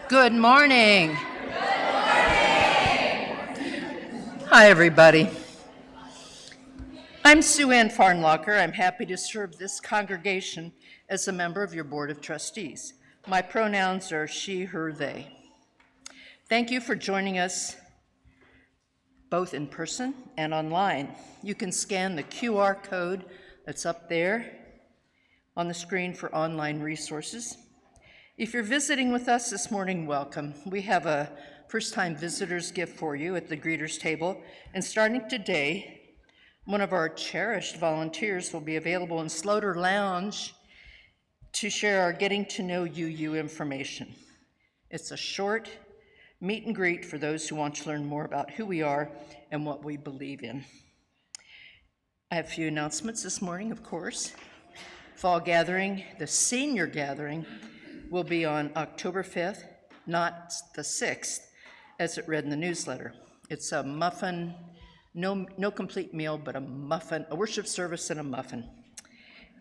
Good morning. Hi, everybody. I'm Sue Ann Farnlocker. I'm happy to serve this congregation as a member of your Board of Trustees. My pronouns are she, her, they. Thank you for joining us both in person and online. You can scan the QR code that's up there on the screen for online resources. If you're visiting with us this morning, welcome. We have a first-time visitor's gift for you at the greeters table, and starting today, one of our cherished volunteers will be available in Sloter Lounge to share our getting to know you information. It's a short meet and greet for those who want to learn more about who we are and what we believe in. I have a few announcements this morning, of course. Fall gathering, the senior gathering, will be on October 5th, not the 6th, as it read in the newsletter. It's a muffin, no complete meal, but a muffin, a worship service and a muffin.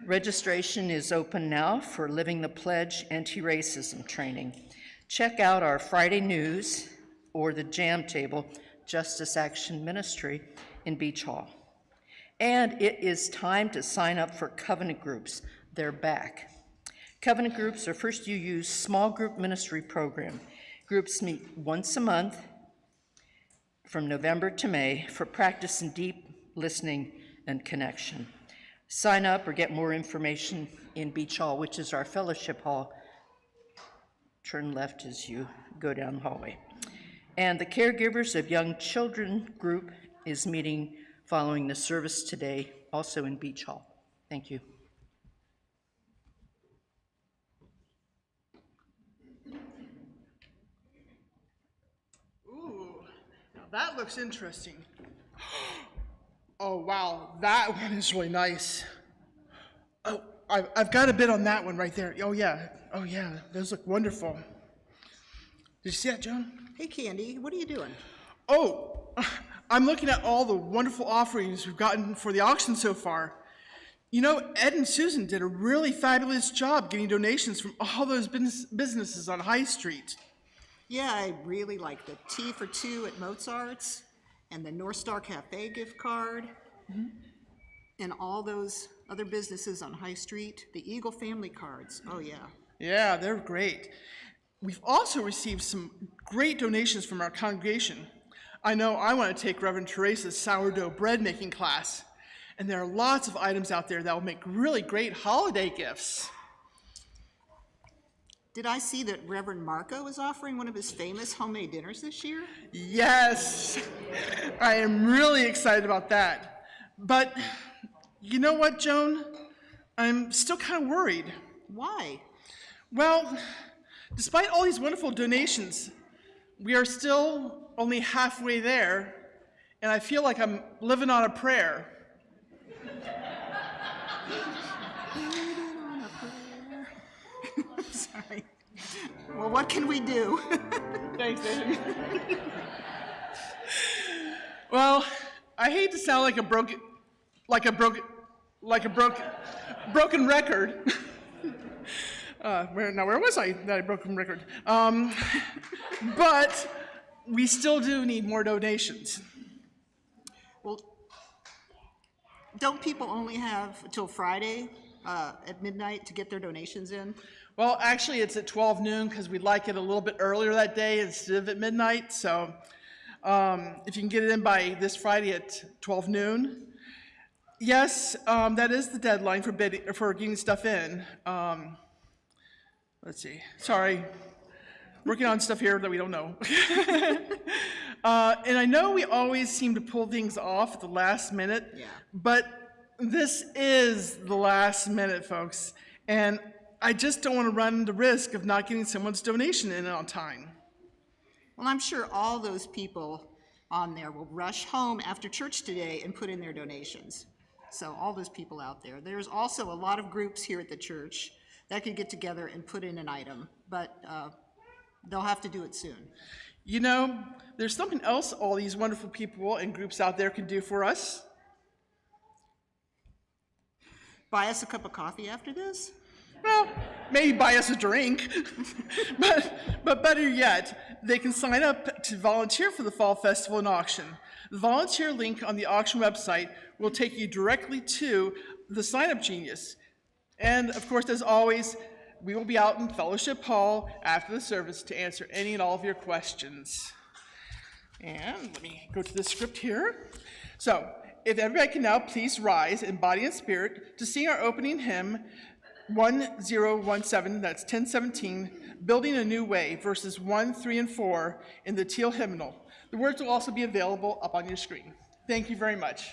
Registration is open now for Living the Pledge anti-racism training. Check out our Friday news or the Jam Table Justice Action Ministry in Beach Hall. And it is time to sign up for covenant groups. They're back. Covenant groups are First You Use small group ministry program. Groups meet once a month from November to May for practice in deep listening and connection. Sign up or get more information in Beach Hall, which is our fellowship hall. Turn left as you go down the hallway. And the Caregivers of Young Children group is meeting following the service today, also in Beach Hall. Thank you. Ooh, now that looks interesting. Oh, wow, that one is really nice. Oh, I've got a bid on that one right there. Oh, yeah, those look wonderful. Did you see that, Joan? Hey, Candy, what are you doing? Oh, I'm looking at all the wonderful offerings we've gotten for the auction so far. You know, Ed and Susan did a really fabulous job getting donations from all those businesses on High Street. Yeah, I really like the Tea for Two at Mozart's and the North Star Cafe gift card and all those other businesses on High Street. The Eagle family cards, oh yeah. Yeah, they're great. We've also received some great donations from our congregation. I know I want to take Reverend Teresa's sourdough bread making class, and there are lots of items out there that will make really great holiday gifts. Did I see that Reverend Marco is offering one of his famous homemade dinners this year? Yes, I am really excited about that. But you know what, Joan? I'm still kind of worried. Why? Well, despite all these wonderful donations, we are still only halfway there, and I feel like I'm living on a prayer. Sorry. Well, what can we do? Thanks, Adrienne. Well, I hate to sound like a broken record. Where was I that I broken record? But we still do need more donations. Well, don't people only have until Friday at midnight to get their donations in? Well, actually, it's at 12 noon because we'd like it a little bit earlier that day instead of at midnight. So if you can get it in by this Friday at 12 noon. Yes, that is the deadline for getting stuff in. Let's see. Sorry. Working on stuff here that we don't know. And I know we always seem to pull things off at the last minute, but this is the last minute, folks. And I just don't want to run the risk of not getting someone's donation in on time. Well, I'm sure all those people on there will rush home after church today and put in their donations. So all those people out there. There's also a lot of groups here at the church that could get together and put in an item, but they'll have to do it soon. You know, there's something else all these wonderful people and groups out there can do for us. Buy us a cup of coffee after this? Well, maybe buy us a drink. but better yet, they can sign up to volunteer for the Fall Festival and auction. The volunteer link on the auction website will take you directly to the sign-up genius. And of course, as always, we will be out in Fellowship Hall after the service to answer any and all of your questions. And let me go to the script here. So, if everybody can now please rise in body and spirit to sing our opening hymn, 1017, that's 1017, Building a New Way, verses 1, 3, and 4 in the Teal hymnal. The words will also be available up on your screen. Thank you very much.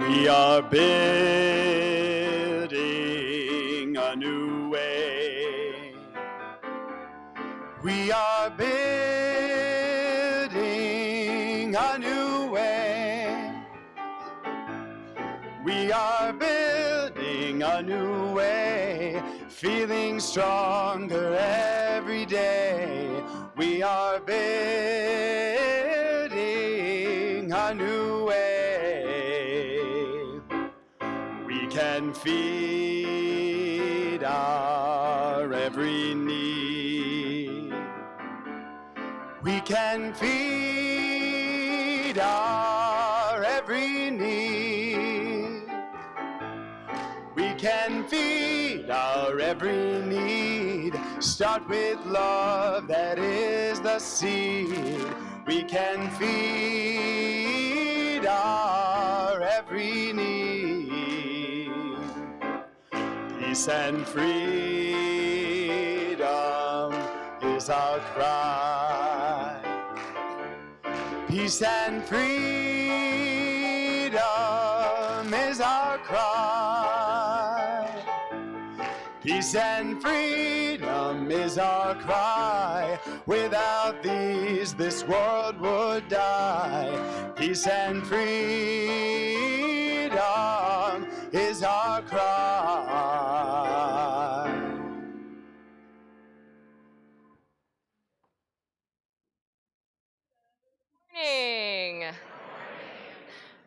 We are building a new way. We are building a new way. We are building a new way, feeling stronger every day. We are building a new way. We can feed our every need. We can feed our every need. We can feed our every need. Start with love, that is the seed. We can feed our every need. Peace and freedom is our cry. Peace and freedom is our cry. Peace and freedom is our cry. Without these, this world would die. Peace and freedom is our cry. Morning.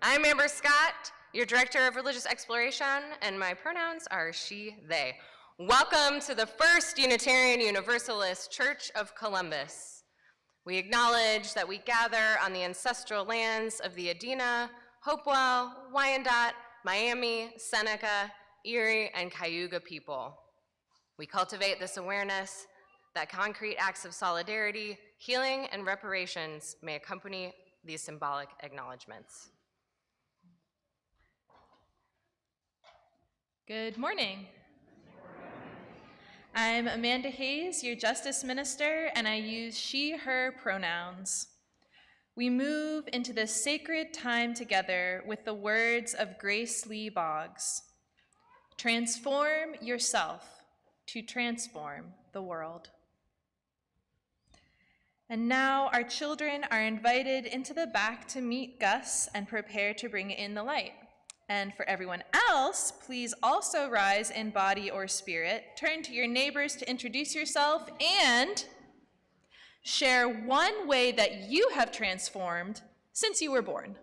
I'm Amber Scott, your Director of Religious Exploration, and my pronouns are she, they. Welcome to the First Unitarian Universalist Church of Columbus. We acknowledge that we gather on the ancestral lands of the Adena, Hopewell, Wyandotte, Miami, Seneca, Erie, and Cayuga people. We cultivate this awareness that concrete acts of solidarity, healing, and reparations may accompany these symbolic acknowledgements. Good morning. I'm Amanda Hayes, your Justice Minister, and I use she, her pronouns. We move into this sacred time together with the words of Grace Lee Boggs. Transform yourself to transform the world. And now our children are invited into the back to meet Gus and prepare to bring in the light. And for everyone else, please also rise in body or spirit, turn to your neighbors to introduce yourself, and share one way that you have transformed since you were born.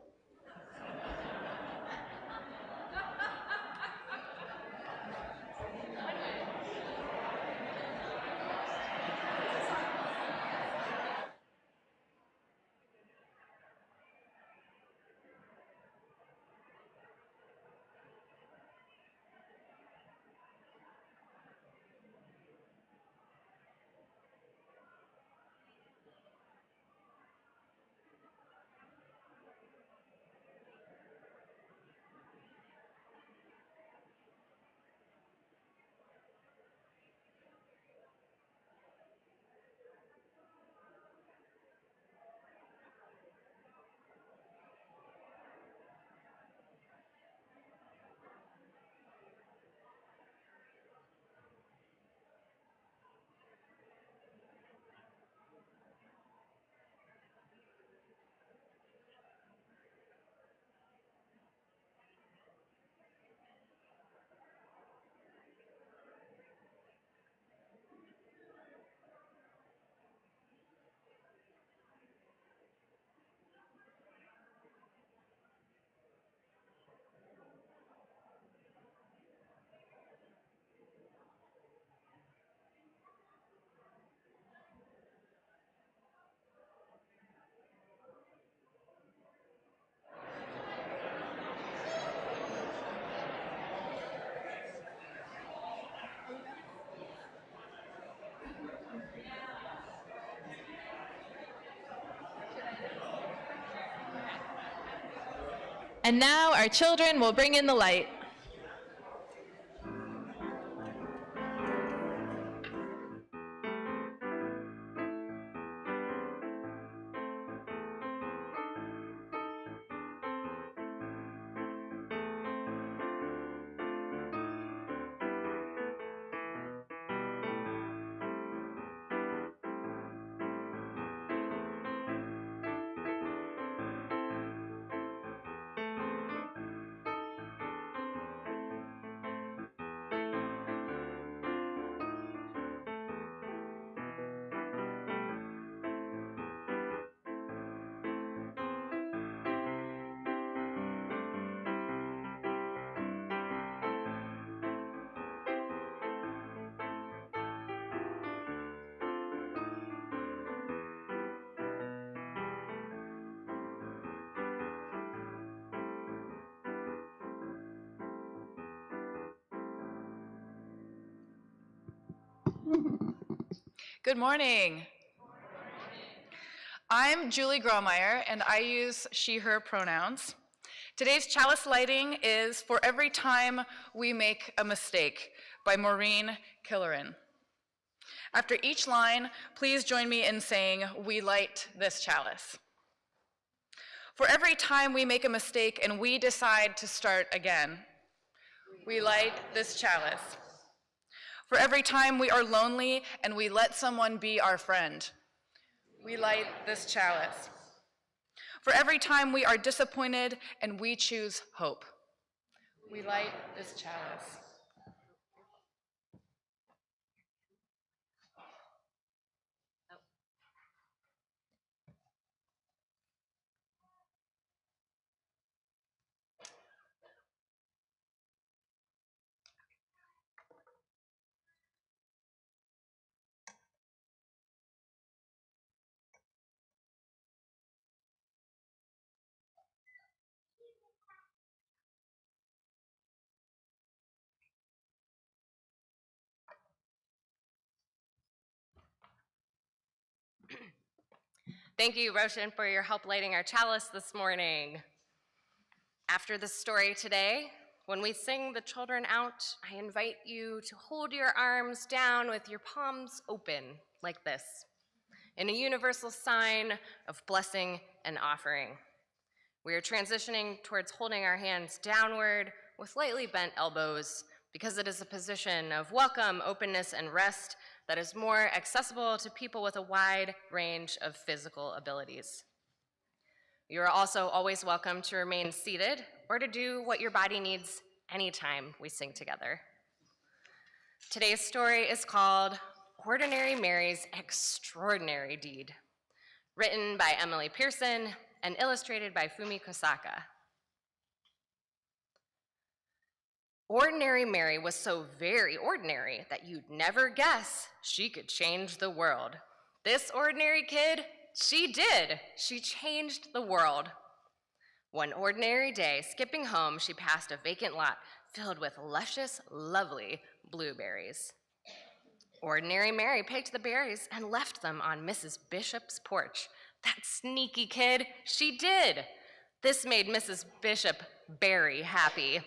And now our children will bring in the light. Good morning. I'm Julie Gromeyer, and I use she, her pronouns. Today's chalice lighting is For Every Time We Make a Mistake by Maureen Killeran. After each line, please join me in saying, "We light this chalice." For every time we make a mistake and we decide to start again, we light this chalice. For every time we are lonely and we let someone be our friend, we light this chalice. For every time we are disappointed and we choose hope, we light this chalice. Thank you, Roshan, for your help lighting our chalice this morning. After the story today, when we sing the children out, I invite you to hold your arms down with your palms open like this, in a universal sign of blessing and offering. We are transitioning towards holding our hands downward with lightly bent elbows because it is a position of welcome, openness, and rest that is more accessible to people with a wide range of physical abilities. You are also always welcome to remain seated or to do what your body needs anytime we sing together. Today's story is called Ordinary Mary's Extraordinary Deed, written by Emily Pearson and illustrated by Fumi Kosaka. Ordinary Mary was so very ordinary that you'd never guess she could change the world. This ordinary kid, she did. She changed the world. One ordinary day, skipping home, she passed a vacant lot filled with luscious, lovely blueberries. Ordinary Mary picked the berries and left them on Mrs. Bishop's porch. That sneaky kid, she did. This made Mrs. Bishop very happy.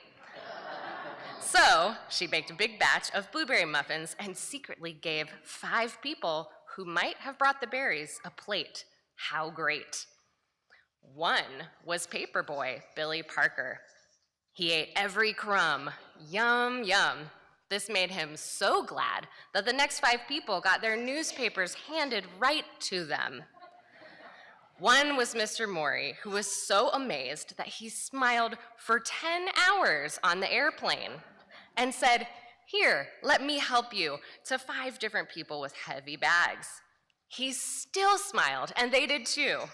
So she baked a big batch of blueberry muffins and secretly gave 5 people who might have brought the berries a plate. How great. One was Paperboy Billy Parker. He ate every crumb. Yum, yum. This made him so glad that the next 5 people got their newspapers handed right to them. One was Mr. Maree, who was so amazed that he smiled for 10 hours on the airplane and said, "Here, let me help you," to 5 different people with heavy bags. He still smiled, and they did too.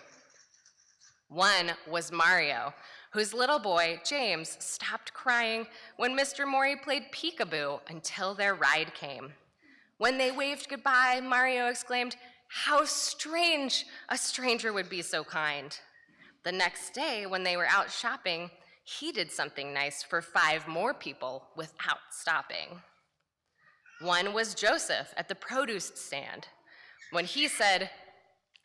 One was Mario, whose little boy, James, stopped crying when Mr. Maree played peekaboo until their ride came. When they waved goodbye, Mario exclaimed, "How strange a stranger would be so kind." The next day, when they were out shopping, he did something nice for 5 more people without stopping. One was Joseph at the produce stand. When he said,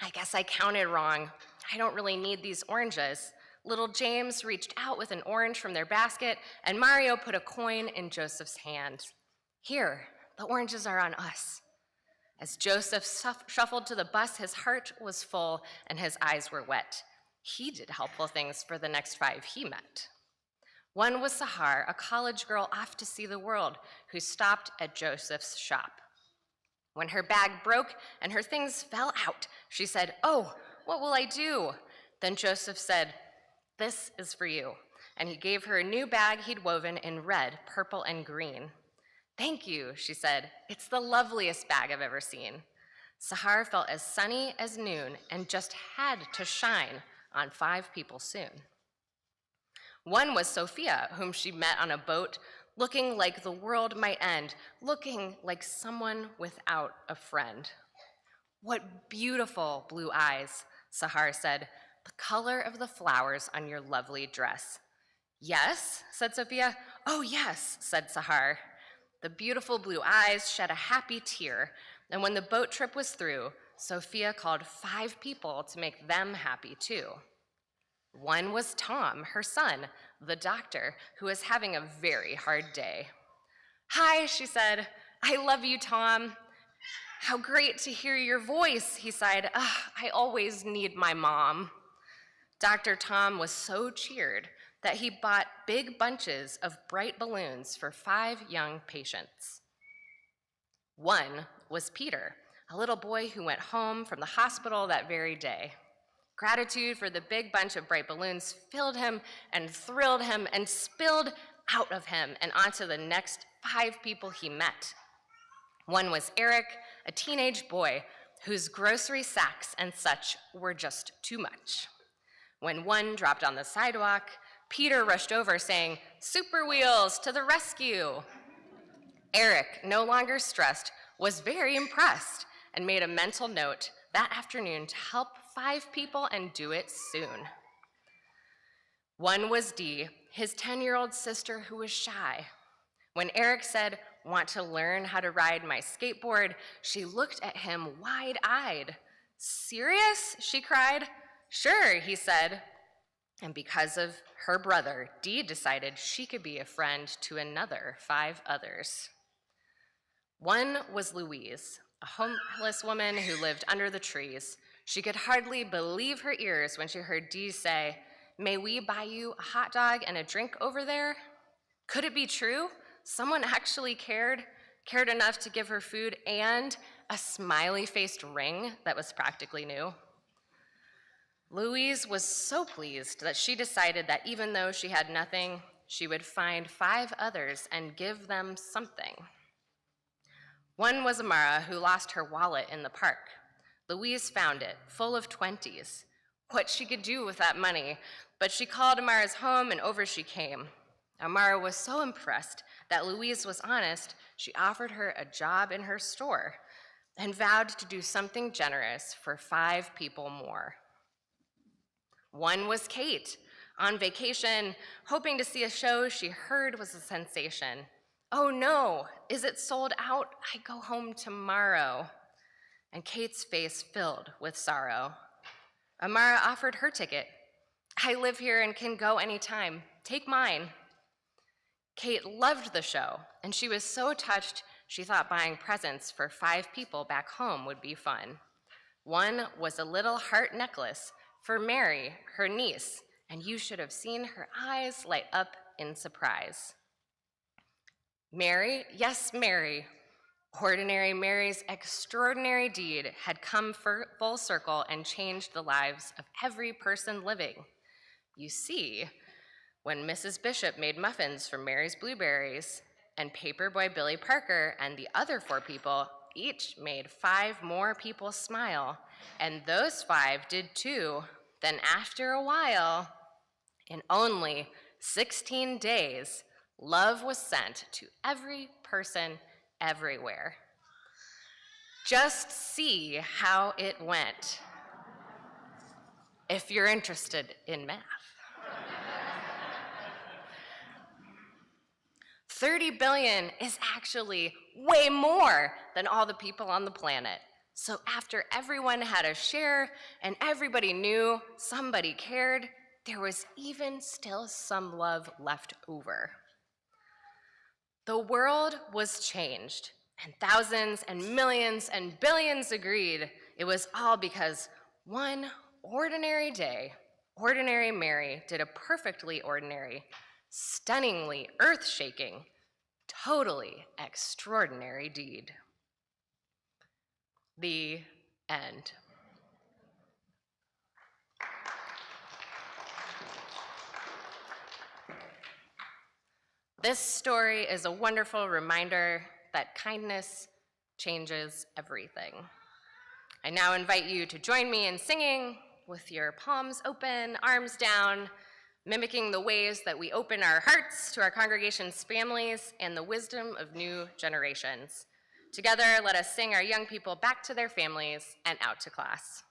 "I guess I counted wrong. I don't really need these oranges," little James reached out with an orange from their basket, and Mario put a coin in Joseph's hand. "Here, the oranges are on us." As Joseph shuffled to the bus, his heart was full and his eyes were wet. He did helpful things for the next 5 he met. One was Sahar, a college girl off to see the world, who stopped at Joseph's shop. When her bag broke and her things fell out, she said, "Oh, what will I do?" Then Joseph said, "This is for you." And he gave her a new bag he'd woven in red, purple, and green. "Thank you," she said. "It's the loveliest bag I've ever seen." Sahar felt as sunny as noon and just had to shine on 5 people soon. One was Sophia, whom she met on a boat, looking like the world might end, looking like someone without a friend. "What beautiful blue eyes," Sahar said, "the color of the flowers on your lovely dress." "Yes," said Sophia. "Oh, yes," said Sahar. The beautiful blue eyes shed a happy tear. And when the boat trip was through, Sophia called 5 people to make them happy too. One was Tom, her son, the doctor, who was having a very hard day. "Hi," she said. "I love you, Tom." "How great to hear your voice," he sighed. "I always need my mom." Dr. Tom was so cheered that he bought big bunches of bright balloons for 5 young patients. One was Peter, a little boy who went home from the hospital that very day. Gratitude for the big bunch of bright balloons filled him and thrilled him and spilled out of him and onto the next 5 people he met. One was Eric, a teenage boy whose grocery sacks and such were just too much. When one dropped on the sidewalk, Peter rushed over saying, "Super Wheels to the rescue." Eric, no longer stressed, was very impressed and made a mental note that afternoon to help 5 people and do it soon. One was Dee, his 10-year-old sister who was shy. When Eric said, "Want to learn how to ride my skateboard?" she looked at him wide-eyed. "Serious?" she cried. "Sure," he said. And because of her brother, Dee decided she could be a friend to another 5 others. One was Louise, a homeless woman who lived under the trees. She could hardly believe her ears when she heard Dee say, "May we buy you a hot dog and a drink over there?" Could it be true? Someone actually cared enough to give her food and a smiley-faced ring that was practically new. Louise was so pleased that she decided that even though she had nothing, she would find 5 others and give them something. One was Amara, who lost her wallet in the park. Louise found it, full of 20s. What she could do with that money, but she called Amara's home and over she came. Amara was so impressed that Louise was honest, she offered her a job in her store and vowed to do something generous for 5 people more. One was Kate, on vacation, hoping to see a show she heard was a sensation. "Oh no, is it sold out? I go home tomorrow." And Kate's face filled with sorrow. Amara offered her ticket. "I live here and can go anytime. Take mine." Kate loved the show, and she was so touched she thought buying presents for 5 people back home would be fun. One was a little heart necklace for Maree, her niece, and you should have seen her eyes light up in surprise. Maree, yes, Maree. Ordinary Maree's extraordinary deed had come full circle and changed the lives of every person living. You see, when Mrs. Bishop made muffins from Maree's blueberries, and Paperboy Billy Parker and the other 4 people each made 5 more people smile, and those 5 did too, then after a while, in only 16 days, love was sent to every person everywhere. Just see how it went, if you're interested in math. 30 billion is actually way more than all the people on the planet. So after everyone had a share and everybody knew somebody cared, there was even still some love left over. The world was changed, and thousands and millions and billions agreed it was all because one ordinary day, ordinary Maree did a perfectly ordinary, stunningly earth-shaking, totally extraordinary deed. The end. This story is a wonderful reminder that kindness changes everything. I now invite you to join me in singing with your palms open, arms down, mimicking the ways that we open our hearts to our congregation's families and the wisdom of new generations. Together, let us sing our young people back to their families and out to class.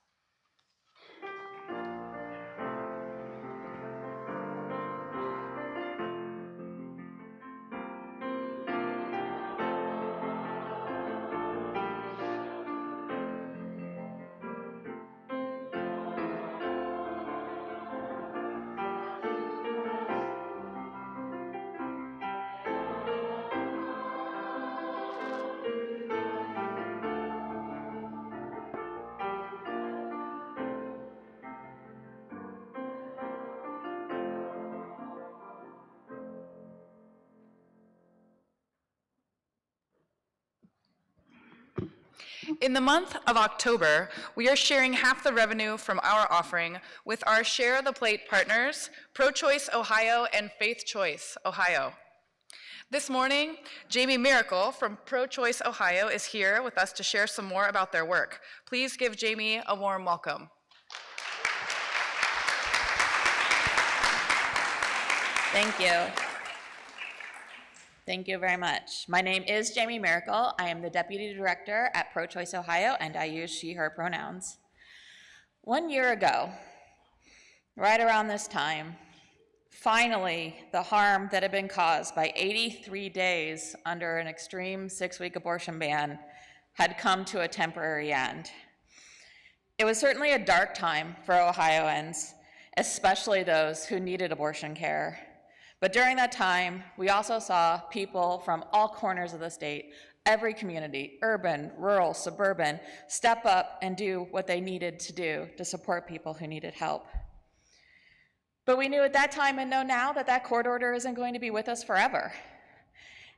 In the month of October, we are sharing half the revenue from our offering with our Share the Plate partners, Pro-Choice Ohio and Faith Choice Ohio. This morning, Jamie Miracle from Pro-Choice Ohio is here with us to share some more about their work. Please give Jamie a warm welcome. Thank you. Thank you very much. My name is Jamie Miracle. I am the Deputy Director at Pro-Choice Ohio, and I use she, her pronouns. 1 year ago, right around this time, finally, the harm that had been caused by 83 days under an extreme 6-week abortion ban had come to a temporary end. It was certainly a dark time for Ohioans, especially those who needed abortion care. But during that time, we also saw people from all corners of the state, every community, urban, rural, suburban, step up and do what they needed to do to support people who needed help. But we knew at that time and know now that that court order isn't going to be with us forever.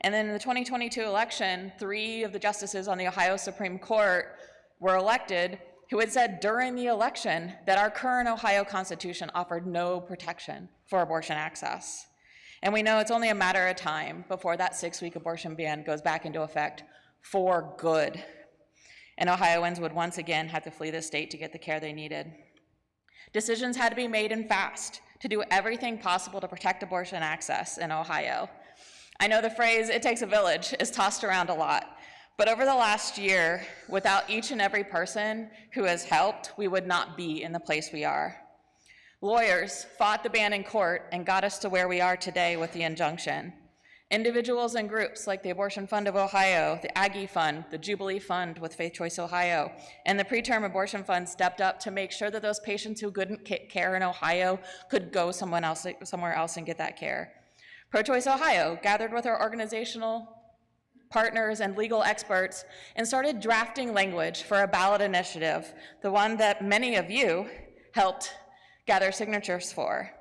And then in the 2022 election, 3 of the justices on the Ohio Supreme Court were elected who had said during the election that our current Ohio Constitution offered no protection for abortion access. And we know it's only a matter of time before that 6-week abortion ban goes back into effect for good. And Ohioans would once again have to flee the state to get the care they needed. Decisions had to be made and fast to do everything possible to protect abortion access in Ohio. I know the phrase, "it takes a village," is tossed around a lot, but over the last year, without each and every person who has helped, we would not be in the place we are. Lawyers fought the ban in court and got us to where we are today with the injunction. Individuals and groups like the Abortion Fund of Ohio, the Aggie Fund, the Jubilee Fund with Faith Choice Ohio, and the Preterm Abortion Fund stepped up to make sure that those patients who couldn't get care in Ohio could go somewhere else and get that care. Pro-Choice Ohio gathered with our organizational partners and legal experts and started drafting language for a ballot initiative, the one that many of you helped gather signatures for.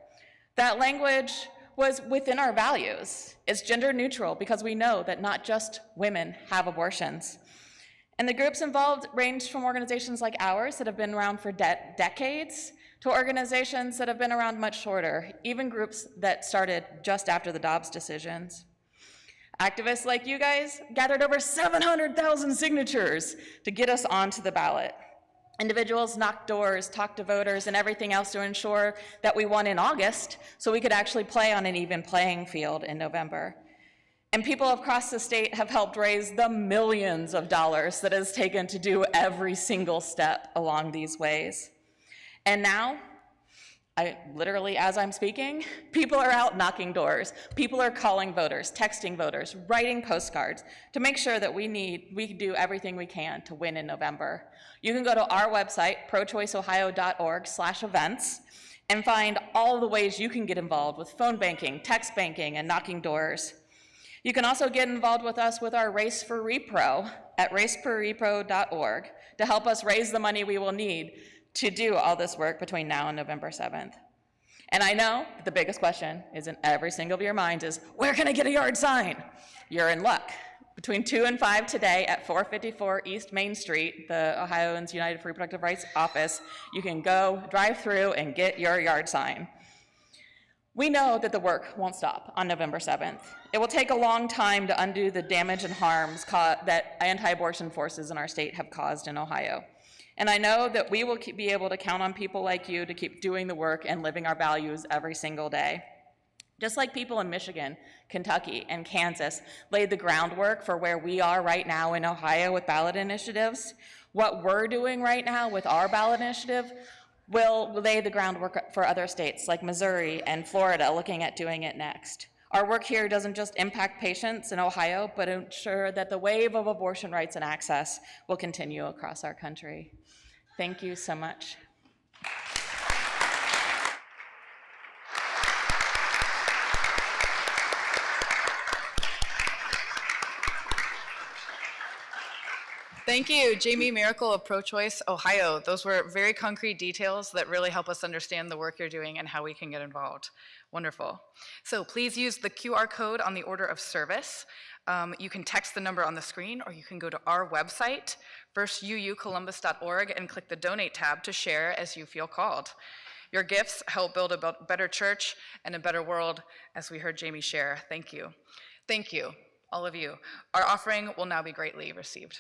That language was within our values. It's gender neutral because we know that not just women have abortions. And the groups involved ranged from organizations like ours that have been around for decades to organizations that have been around much shorter, even groups that started just after the Dobbs decisions. Activists like you guys gathered over 700,000 signatures to get us onto the ballot. Individuals knocked doors, talked to voters, and everything else to ensure that we won in August so we could actually play on an even playing field in November. And people across the state have helped raise the millions of dollars that it has taken to do every single step along these ways. And now, literally as I'm speaking, people are out knocking doors. People are calling voters, texting voters, writing postcards to make sure that we do everything we can to win in November. You can go to our website, prochoiceohio.org/events, and find all the ways you can get involved with phone banking, text banking, and knocking doors. You can also get involved with us with our Race for Repro at raceforrepro.org to help us raise the money we will need to do all this work between now and November 7th. And I know the biggest question is in every single of your minds is, where can I get a yard sign? You're in luck. Between 2 and 5 today at 454 East Main Street, the Ohioans United for Reproductive Rights office, you can go drive through and get your yard sign. We know that the work won't stop on November 7th. It will take a long time to undo the damage and harms that anti-abortion forces in our state have caused in Ohio. And I know that we will be able to count on people like you to keep doing the work and living our values every single day. Just like people in Michigan, Kentucky, and Kansas laid the groundwork for where we are right now in Ohio with ballot initiatives, what we're doing right now with our ballot initiative will lay the groundwork for other states like Missouri and Florida looking at doing it next. Our work here doesn't just impact patients in Ohio, but ensure that the wave of abortion rights and access will continue across our country. Thank you so much. Thank you, Jamie Miracle of Pro-Choice Ohio. Those were very concrete details that really help us understand the work you're doing and how we can get involved. Wonderful. So please use the QR code on the order of service. You can text the number on the screen, or you can go to our website, First, uucolumbus.org and click the Donate tab to share as you feel called. Your gifts help build a better church and a better world, as we heard Jamie share. Thank you. Thank you, all of you. Our offering will now be greatly received.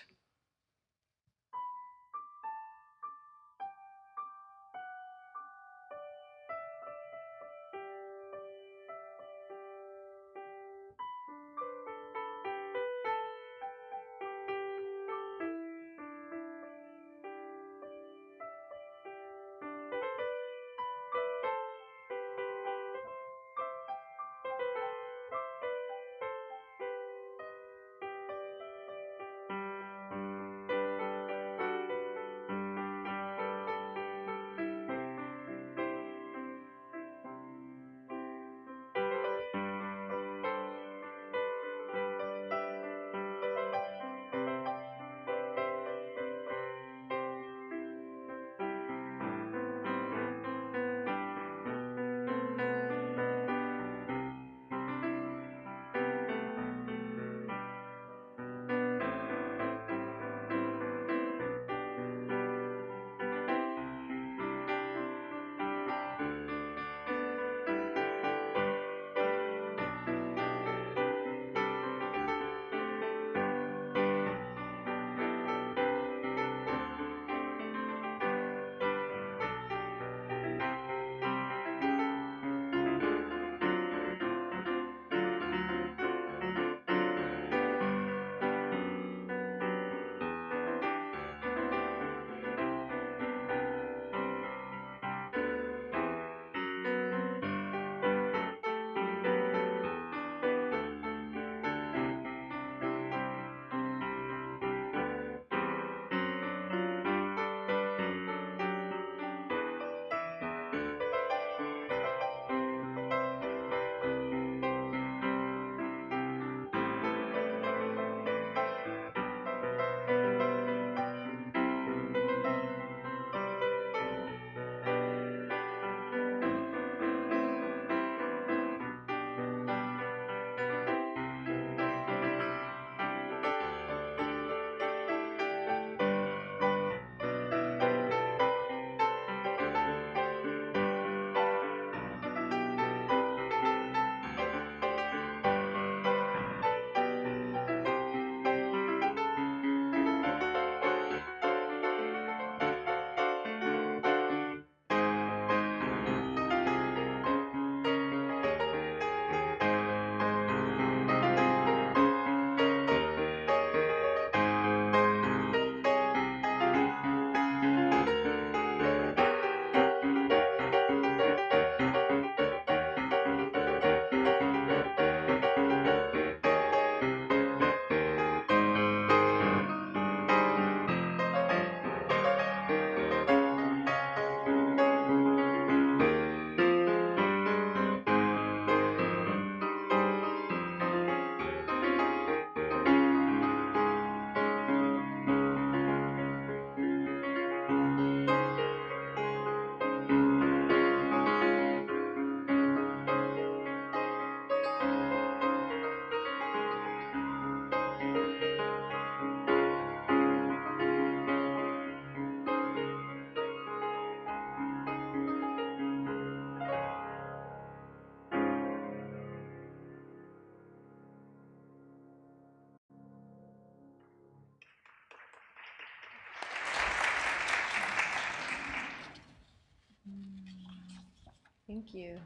Thank you.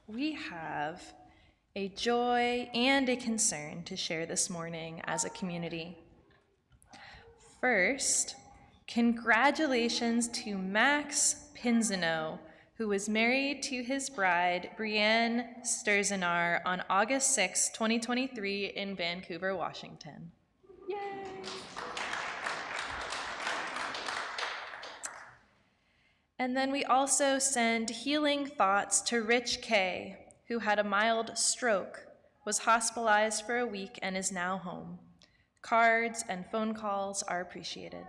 We have a joy and a concern to share this morning as a community. First, congratulations to Max Pinzano, who was married to his bride, Brienne Sturzenar, on August 6, 2023 in Vancouver, Washington. Yay! And then we also send healing thoughts to Rich K., who had a mild stroke, was hospitalized for a week, and is now home. Cards and phone calls are appreciated.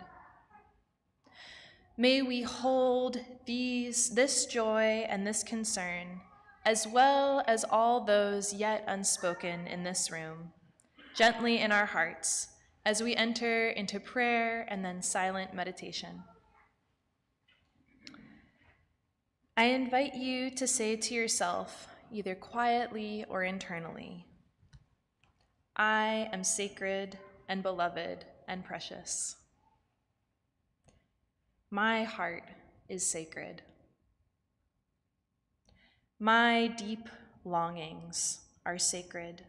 May we hold this joy and this concern as well as all those yet unspoken in this room, gently in our hearts as we enter into prayer and then silent meditation. I invite you to say to yourself, either quietly or internally, I am sacred and beloved and precious. My heart is sacred. My deep longings are sacred.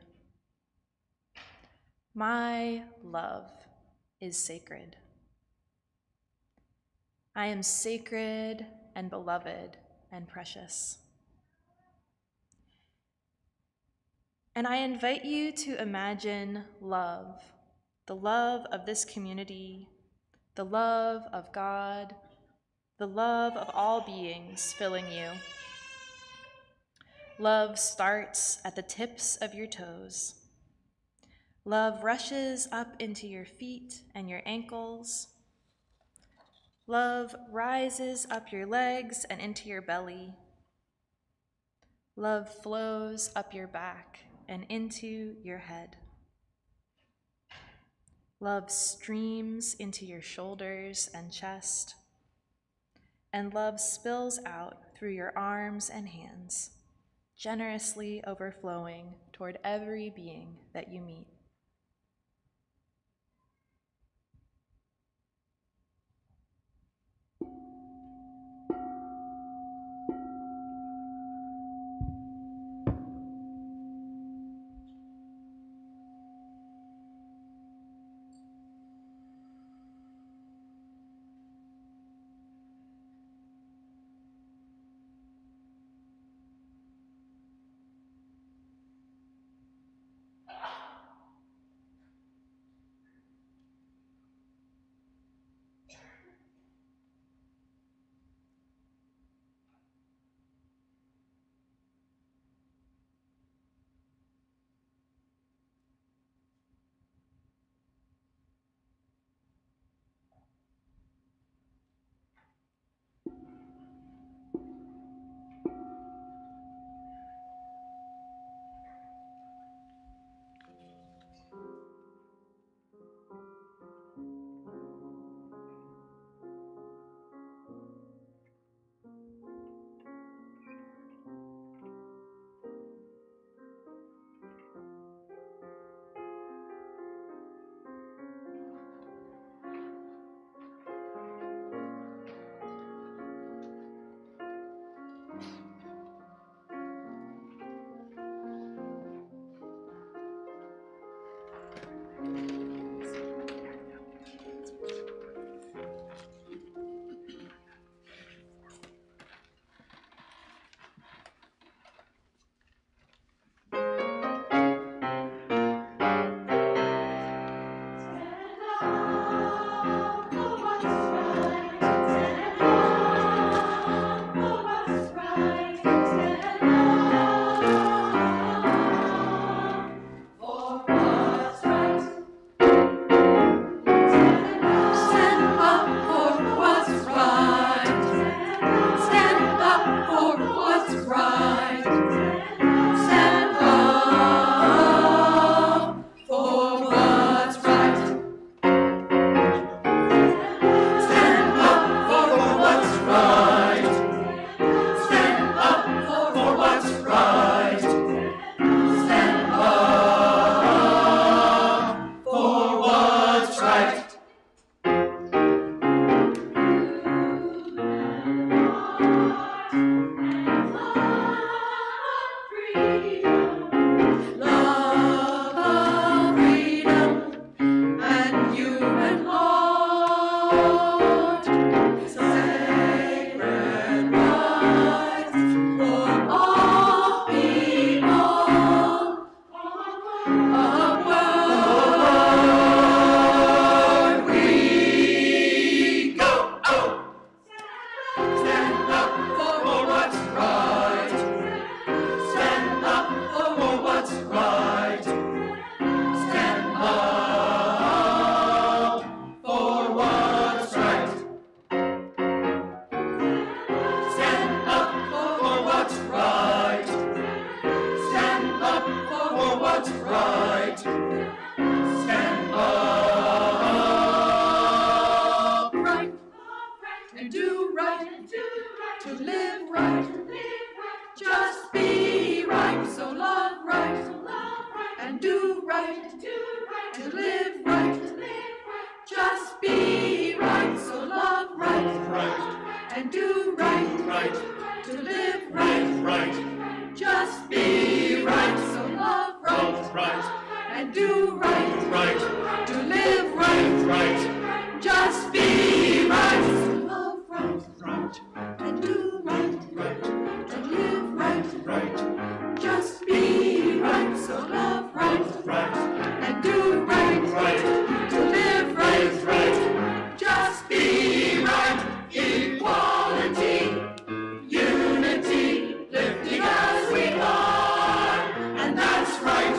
My love is sacred. I am sacred and beloved and precious. And I invite you to imagine love, the love of this community, the love of God, the love of all beings filling you. Love starts at the tips of your toes. Love rushes up into your feet and your ankles. Love rises up your legs and into your belly. Love flows up your back and into your head. Love streams into your shoulders and chest. And love spills out through your arms and hands, generously overflowing toward every being that you meet. to live right, just be right, so love right, and do right, to live right, just be right, so love right, and do right, to live right, just be right, so love right, and do right, and live right, just be right, so love right, and do right, to live right, just be right, equality, unity, lifting as we are, and that's right,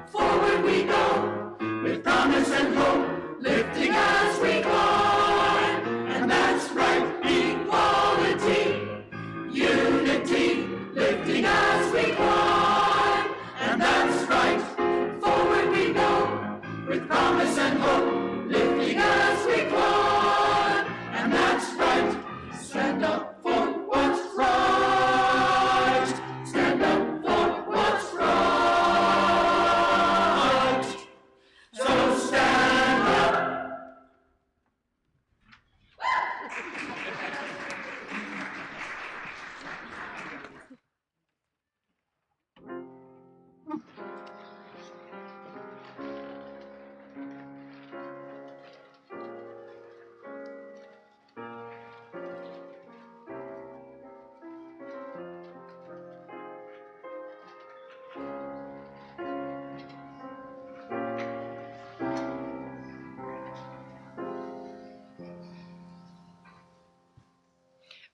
forward we go, with promise and hope, lifting as we climb, and that's right, equality, unity, lifting as we climb, and that's right, forward we go, with promise and hope, lifting as we climb, and that's right, stand up for what's right, stand up for what's right, so stand up.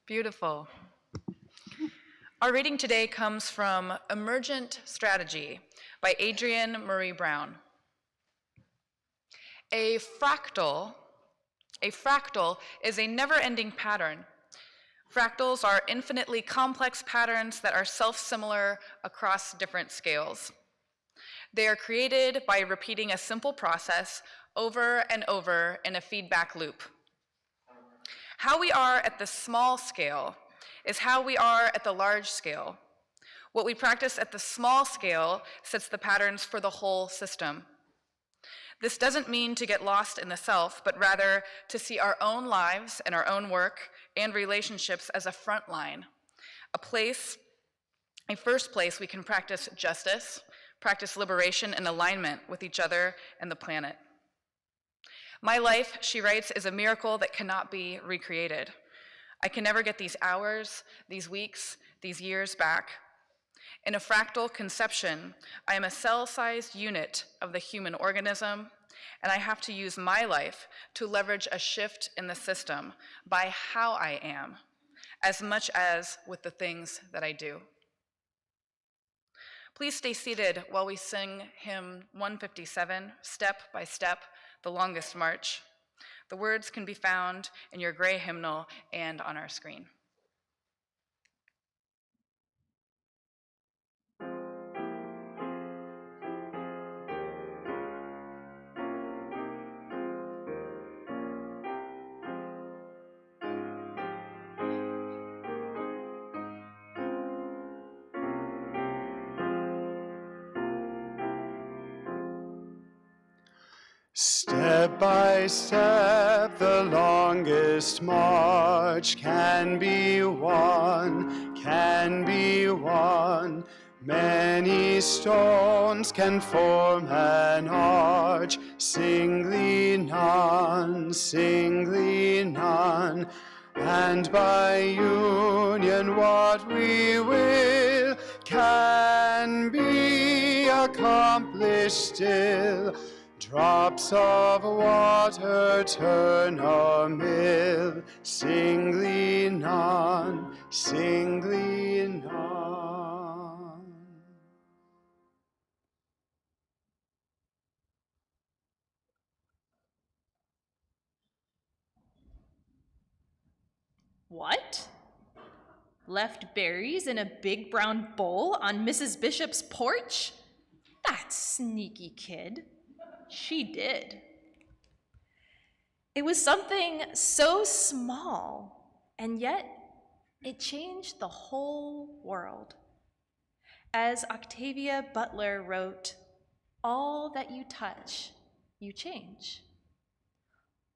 Beautiful. Our reading today comes from Emergent Strategy by Adrienne Maree Brown. A fractal is a never-ending pattern. Fractals are infinitely complex patterns that are self-similar across different scales. They are created by repeating a simple process over and over in a feedback loop. How we are at the small scale is how we are at the large scale. What we practice at the small scale sets the patterns for the whole system. This doesn't mean to get lost in the self, but rather to see our own lives and our own work and relationships as a front line, a first place we can practice justice, practice liberation and alignment with each other and the planet. My life, she writes, is a miracle that cannot be recreated. I can never get these hours, these weeks, these years back. In a fractal conception, I am a cell-sized unit of the human organism, and I have to use my life to leverage a shift in the system by how I am, as much as with the things that I do. Please stay seated while we sing hymn 157, Step by Step, The Longest March. The words can be found in your gray hymnal and on our screen. Step by step, the longest march can be won, can be won. Many stones can form an arch, singly none, singly none. And by union what we will can be accomplished still. Drops of water turn a mill, singly none, singly none. What? Left berries in a big brown bowl on Mrs. Bishop's porch? That sneaky kid. She did. It was something so small, and yet it changed the whole world. As Octavia Butler wrote, All that you touch, you change.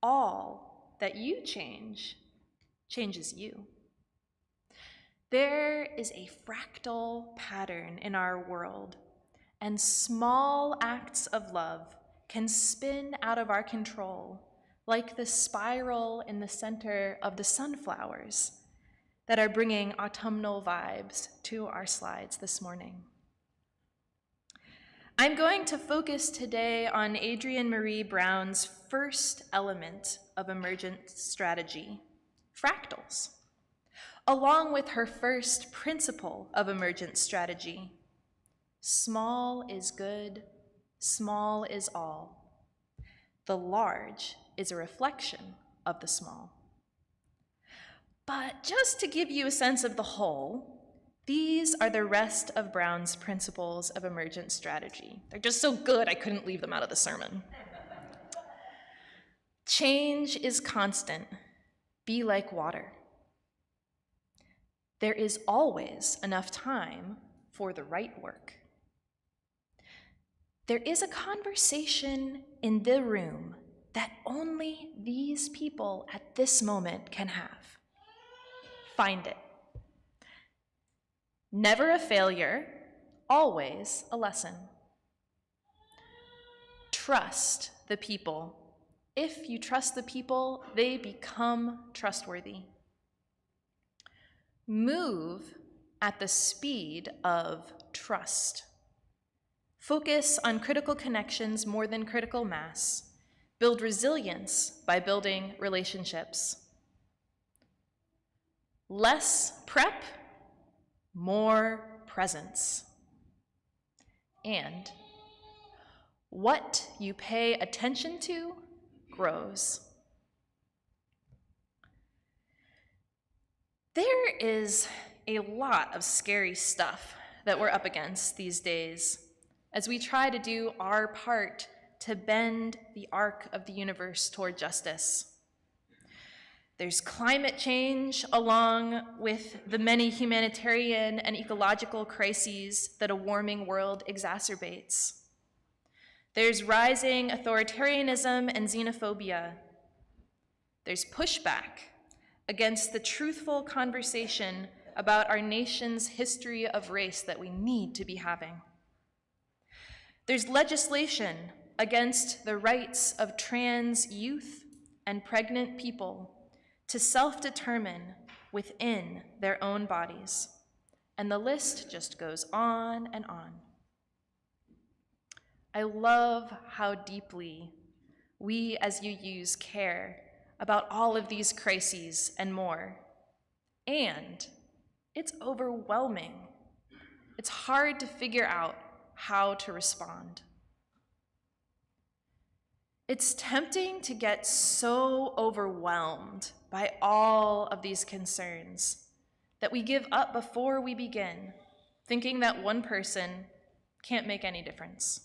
All that you change changes you. There is a fractal pattern in our world, and small acts of love can spin out of our control, like the spiral in the center of the sunflowers that are bringing autumnal vibes to our slides this morning. I'm going to focus today on Adrienne Maree Brown's first element of emergent strategy, fractals, along with her first principle of emergent strategy. Small is good, small is all. The large is a reflection of the small. But just to give you a sense of the whole, these are the rest of Brown's principles of emergent strategy. They're just so good I couldn't leave them out of the sermon. Change is constant. Be like water. There is always enough time for the right work. There is a conversation in the room that only these people at this moment can have. Find it. Never a failure, always a lesson. Trust the people. If you trust the people, they become trustworthy. Move at the speed of trust. Focus on critical connections more than critical mass. Build resilience by building relationships. Less prep, more presence. And what you pay attention to grows. There is a lot of scary stuff that we're up against these days as we try to do our part to bend the arc of the universe toward justice. There's climate change, along with the many humanitarian and ecological crises that a warming world exacerbates. There's rising authoritarianism and xenophobia. There's pushback against the truthful conversation about our nation's history of race that we need to be having. There's legislation against the rights of trans youth and pregnant people to self-determine within their own bodies. And the list just goes on and on. I love how deeply we as UUs care about all of these crises and more. And it's overwhelming. It's hard to figure out how to respond. It's tempting to get so overwhelmed by all of these concerns that we give up before we begin, thinking that one person can't make any difference.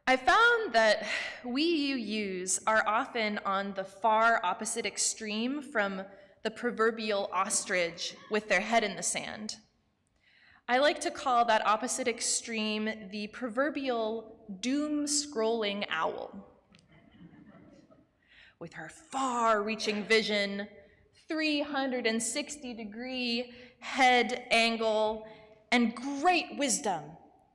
I found that we UUs are often on the far opposite extreme from the proverbial ostrich with their head in the sand. I like to call that opposite extreme the proverbial doom-scrolling owl. With her far-reaching vision, 360-degree head angle, and great wisdom,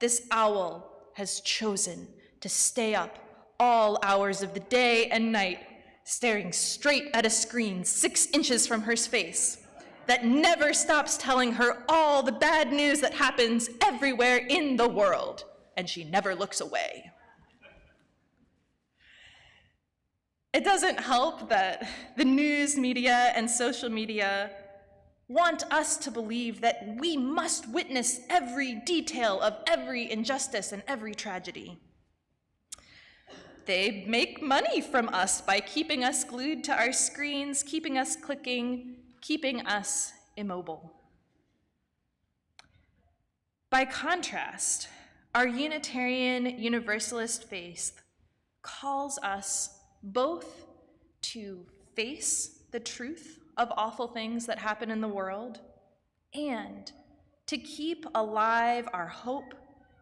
this owl has chosen to stay up all hours of the day and night, staring straight at a screen 6 inches from her face that never stops telling her all the bad news that happens everywhere in the world, and she never looks away. It doesn't help that the news media and social media want us to believe that we must witness every detail of every injustice and every tragedy. They make money from us by keeping us glued to our screens, keeping us clicking, keeping us immobile. By contrast, our Unitarian Universalist faith calls us both to face the truth of awful things that happen in the world and to keep alive our hope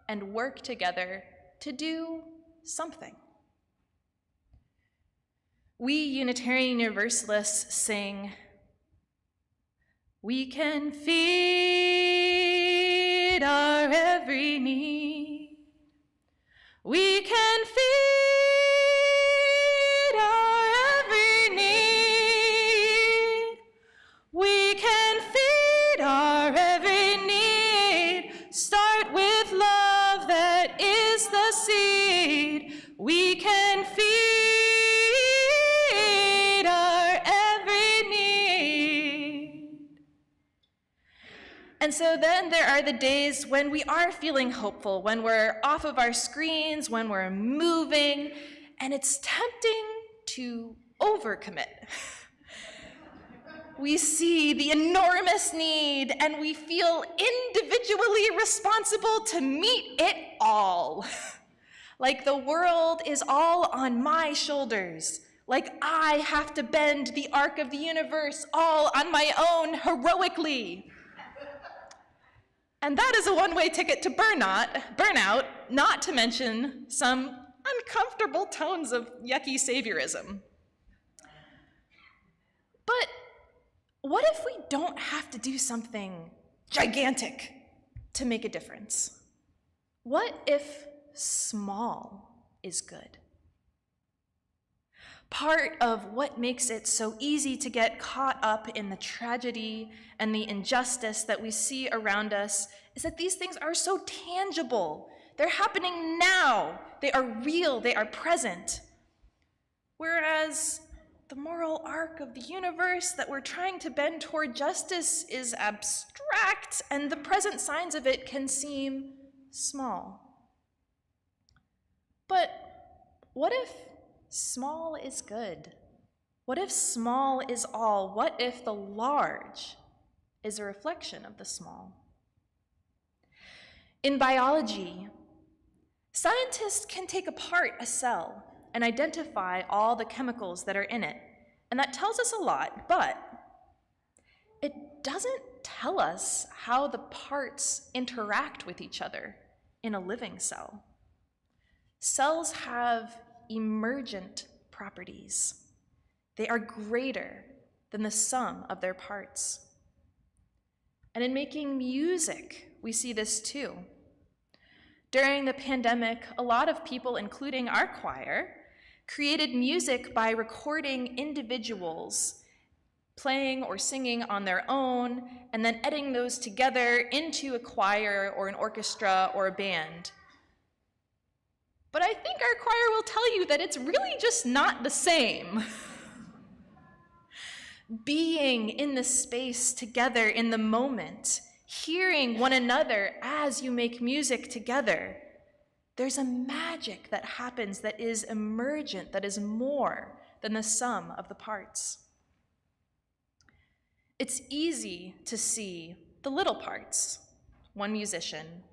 and work together to do something. We Unitarian Universalists sing, "We can feed our every need. We can feed our every need. We can feed our every need. Start with love that is the seed. We can feed our every need." And so then there are the days when we are feeling hopeful, when we're off of our screens, when we're moving, and it's tempting to overcommit. We see the enormous need and we feel individually responsible to meet it all. Like the world is all on my shoulders. Like I have to bend the arc of the universe all on my own heroically. And that is a one-way ticket to burnout, not to mention some uncomfortable tones of yucky saviorism. But what if we don't have to do something gigantic to make a difference? What if small is good? Part of what makes it so easy to get caught up in the tragedy and the injustice that we see around us is that these things are so tangible. They're happening now. They are real. They are present. Whereas the moral arc of the universe that we're trying to bend toward justice is abstract, and the present signs of it can seem small. But what if small is good? What if small is all? What if the large is a reflection of the small? In biology, scientists can take apart a cell and identify all the chemicals that are in it, and that tells us a lot, but it doesn't tell us how the parts interact with each other in a living cell. Cells have emergent properties. They are greater than the sum of their parts. And in making music, we see this too. During the pandemic, a lot of people, including our choir, created music by recording individuals playing or singing on their own, and then editing those together into a choir or an orchestra or a band. But I think our choir will tell you that it's really just not the same. Being in the space together in the moment, hearing one another as you make music together, there's a magic that happens that is emergent, that is more than the sum of the parts. It's easy to see the little parts: one musician,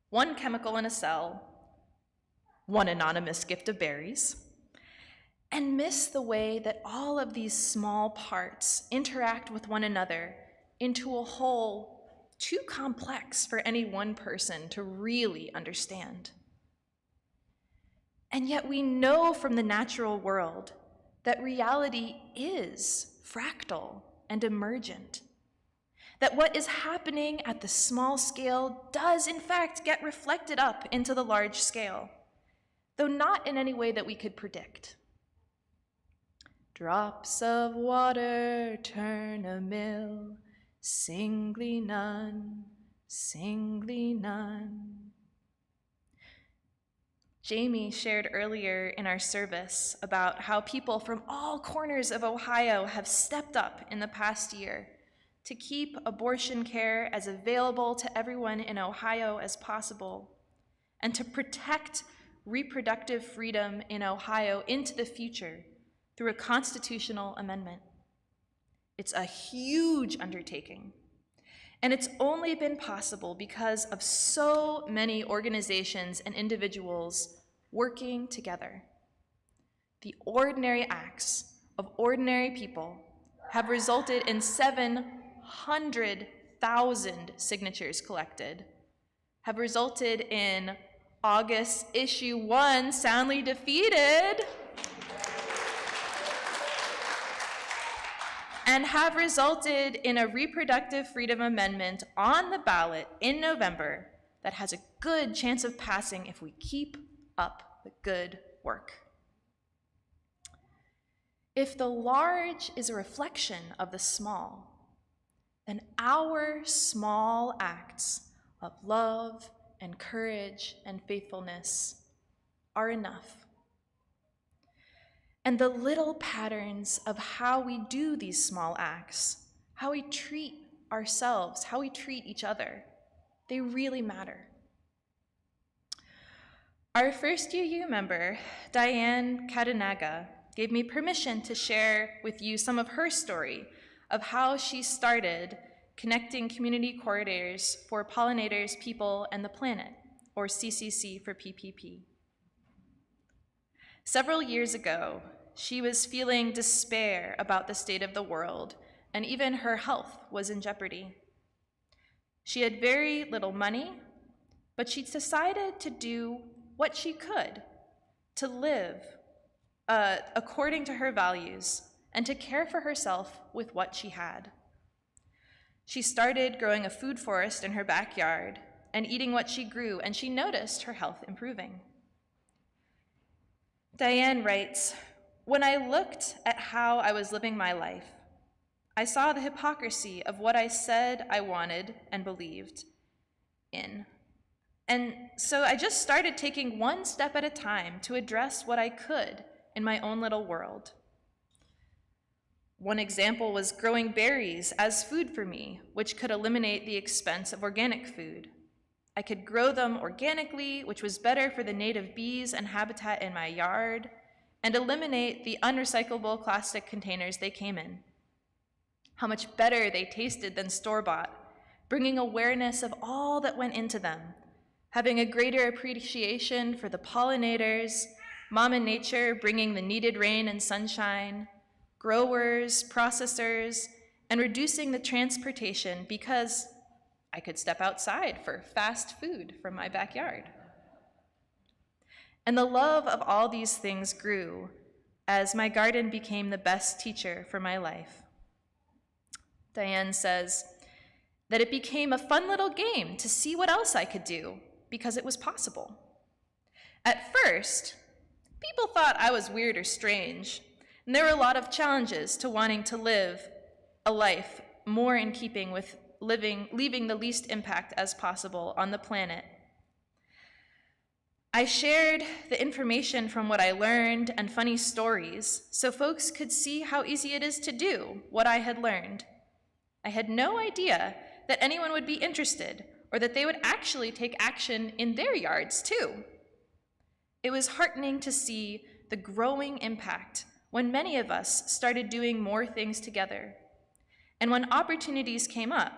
one chemical in a cell, one anonymous gift of berries, and miss the way that all of these small parts interact with one another into a whole too complex for any one person to really understand. And yet we know from the natural world that reality is fractal and emergent, that what is happening at the small scale does in fact get reflected up into the large scale, though not in any way that we could predict. Drops of water turn a mill, singly none, singly none. Jamie shared earlier in our service about how people from all corners of Ohio have stepped up in the past year to keep abortion care as available to everyone in Ohio as possible, and to protect reproductive freedom in Ohio into the future through a constitutional amendment. It's a huge undertaking, and it's only been possible because of so many organizations and individuals working together. The ordinary acts of ordinary people have resulted in 700,000 signatures collected, have resulted in August issue 1 soundly defeated and have resulted in a reproductive freedom amendment on the ballot in November that has a good chance of passing if we keep up the good work. If the large is a reflection of the small, then our small acts of love and courage and faithfulness are enough. And the little patterns of how we do these small acts, how we treat ourselves, how we treat each other, they really matter. Our first UU member, Diane Kadanaga, gave me permission to share with you some of her story of how she started connecting community corridors for pollinators, people, and the planet, or CCC for PPP. Several years ago, she was feeling despair about the state of the world, and even her health was in jeopardy. She had very little money, but she decided to do what she could to live according to her values and to care for herself with what she had. She started growing a food forest in her backyard and eating what she grew, and she noticed her health improving. Diane writes, "When I looked at how I was living my life, I saw the hypocrisy of what I said I wanted and believed in. And so I just started taking one step at a time to address what I could in my own little world. One example was growing berries as food for me, which could eliminate the expense of organic food. I could grow them organically, which was better for the native bees and habitat in my yard, and eliminate the unrecyclable plastic containers they came in. How much better they tasted than store-bought, bringing awareness of all that went into them, having a greater appreciation for the pollinators, Mama Nature bringing the needed rain and sunshine, growers, processors, and reducing the transportation because I could step outside for fast food from my backyard. And the love of all these things grew as my garden became the best teacher for my life." Diane says that it became a fun little game to see what else I could do because it was possible. At first, people thought I was weird or strange, and there were a lot of challenges to wanting to live a life more in keeping with leaving the least impact as possible on the planet. I shared the information from what I learned and funny stories so folks could see how easy it is to do what I had learned. I had no idea that anyone would be interested or that they would actually take action in their yards too. It was heartening to see the growing impact when many of us started doing more things together. And when opportunities came up,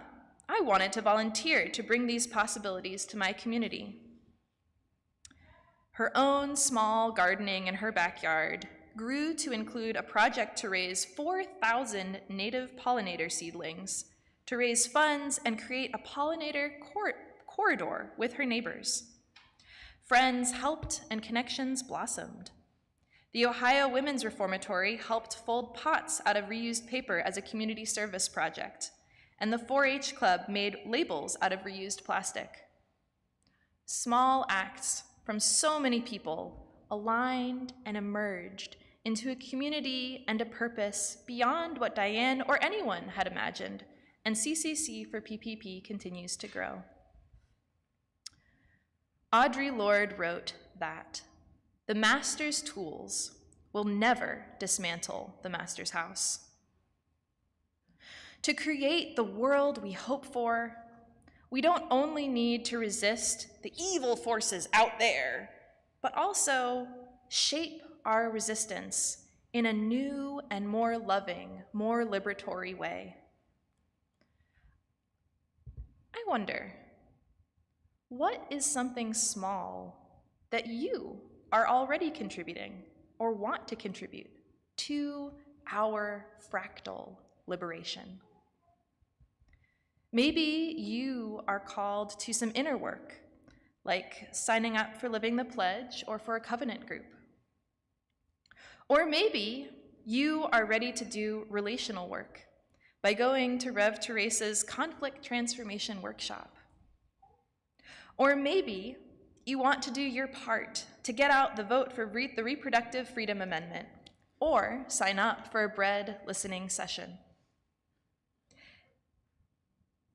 I wanted to volunteer to bring these possibilities to my community. Her own small gardening in her backyard grew to include a project to raise 4,000 native pollinator seedlings, to raise funds and create a pollinator corridor with her neighbors. Friends helped and connections blossomed. The Ohio Women's Reformatory helped fold pots out of reused paper as a community service project, and the 4-H Club made labels out of reused plastic. Small acts from so many people aligned and emerged into a community and a purpose beyond what Diane or anyone had imagined, and CCC for PPP continues to grow. Audre Lorde wrote that the master's tools will never dismantle the master's house. To create the world we hope for, we don't only need to resist the evil forces out there, but also shape our resistance in a new and more loving, more liberatory way. I wonder, what is something small that you are already contributing or want to contribute to our fractal liberation? Maybe you are called to some inner work, like signing up for Living the Pledge or for a covenant group. Or maybe you are ready to do relational work by going to Rev Teresa's Conflict Transformation Workshop. Or maybe you want to do your part to get out the vote for the Reproductive Freedom Amendment, or sign up for a bread listening session.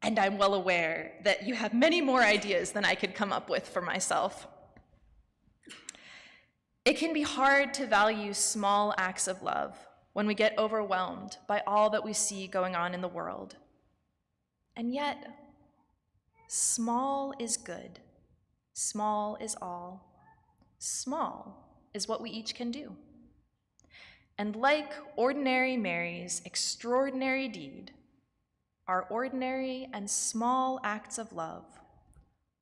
And I'm well aware that you have many more ideas than I could come up with for myself. It can be hard to value small acts of love when we get overwhelmed by all that we see going on in the world. And yet, small is good. Small is all. Small is what we each can do. And like ordinary Mary's extraordinary deed, our ordinary and small acts of love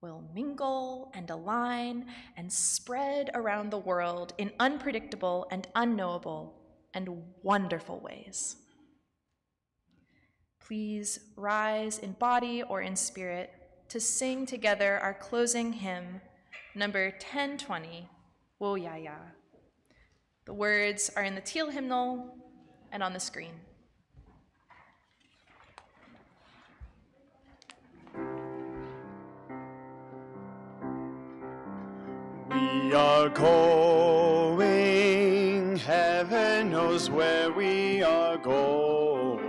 will mingle and align and spread around the world in unpredictable and unknowable and wonderful ways. Please rise in body or in spirit to sing together our closing hymn, number 1020, Wo Ya Ya. The words are in the teal hymnal and on the screen. We are going, heaven knows where we are going.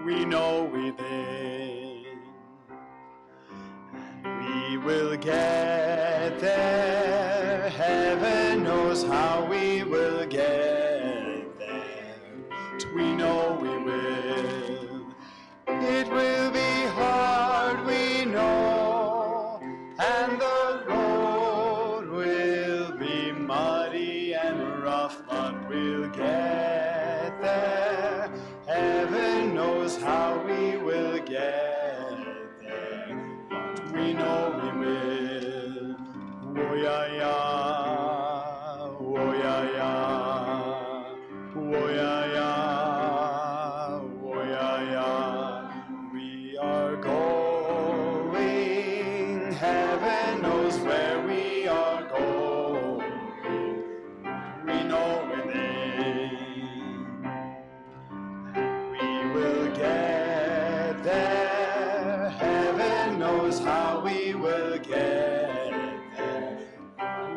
We know within, we will get there. Heaven knows how we will get there. We know we will. It will be hard, we know, and the road will be muddy and rough, but we'll get there. Heaven knows how we will get there, but we know we will. Oh ya ya, oh ya ya, oh ya ya, oh ya ya. We are going, heaven knows where we are going. We know within, we will get there. Heaven knows how we will get there.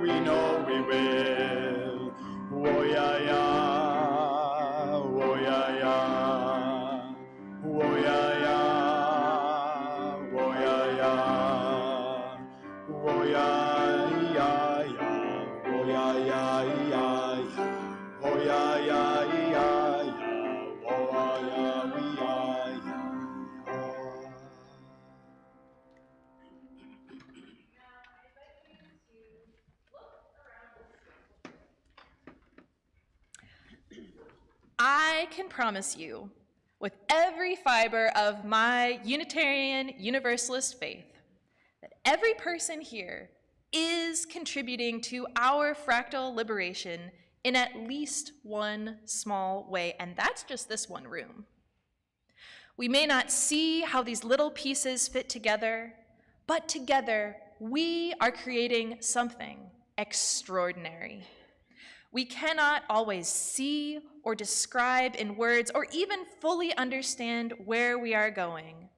We know we will. Oh ya ya, oh ya ya, oh ya ya, oh ya ya, oh ya ya ya, oh ya ya ya ya, oh ya ya ya ya, oh ya ya ya. I can promise you, with every fiber of my Unitarian Universalist faith, that every person here is contributing to our fractal liberation in at least one small way, and that's just this one room. We may not see how these little pieces fit together, but together we are creating something extraordinary. We cannot always see or describe in words or even fully understand where we are going,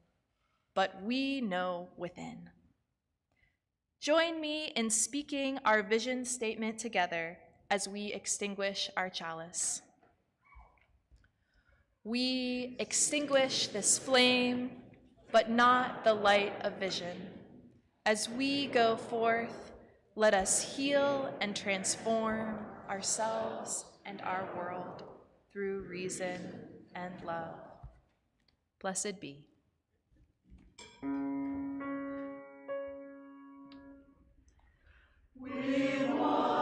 but we know within. Join me in speaking our vision statement together as we extinguish our chalice. We extinguish this flame, but not the light of vision. As we go forth, let us heal and transform ourselves and our world through reason and love. Blessed be. We want